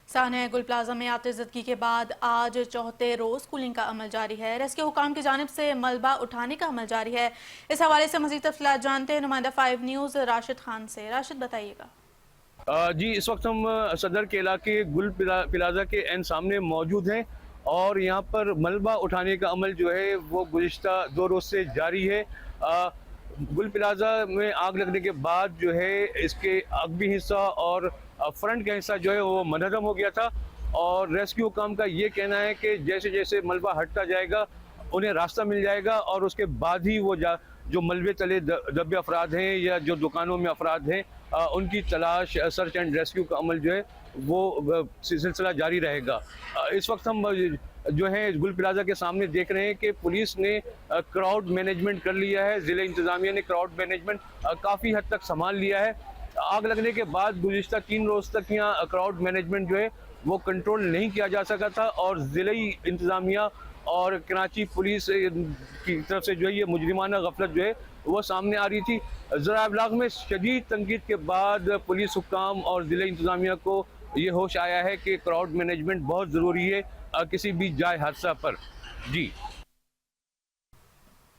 सान्या गुल प्लाजा में आतिशज़दगी के बाद आज चौथे रोज कूलिंग का अमल जारी है। रेस्क्यू हुकाम की जानिब से मलबा उठाने का अमल जारी है। इस हवाले से मज़ीद तफसीलात जानते हैं नुमाइंदा 5 न्यूज़ राशिद खान से। राशिद, बताइएगा। जी, इस वक्त हम सदर के इलाके गुल प्लाजा के एन सामने मौजूद हैं और यहाँ पर मलबा उठाने का अमल जो है वो गुज़िश्ता 2 रोज़ से जारी है। गुल प्लाजा में आग लगने के बाद जो है इसके अगबी हिस्सा और फ्रंट का हिस्सा जो है वो मनहदम हो गया था और रेस्क्यू काम का ये कहना है कि जैसे जैसे मलबा हटता जाएगा उन्हें रास्ता मिल जाएगा और उसके बाद ही वो जो मलबे तले दबे अफराद हैं या जो दुकानों में अफराद हैं उनकी तलाश, सर्च एंड रेस्क्यू का अमल जो है वो सिलसिला जारी रहेगा। इस वक्त हम जो है गुल प्लाजा के सामने देख रहे हैं कि पुलिस ने क्राउड मैनेजमेंट कर लिया है। ज़िले इंतज़ामिया ने क्राउड मैनेजमेंट काफ़ी हद तक संभाल लिया है। आग लगने के बाद गुज़िश्ता 3 रोज़ तक यहाँ क्राउड मैनेजमेंट जो है वो कंट्रोल नहीं किया जा सका था और ज़िले इंतज़ामिया और कराची पुलिस की तरफ से जो है ये मुजरिमाना गफलत जो है वो सामने आ रही थी। ज़रा इब्लाग में शदीद तनकीद के बाद पुलिस हुक्काम और ज़िले इंतज़ामिया को ये होश आया है कि क्राउड मैनेजमेंट बहुत ज़रूरी है किसी भी जाए हादसा पर। जी।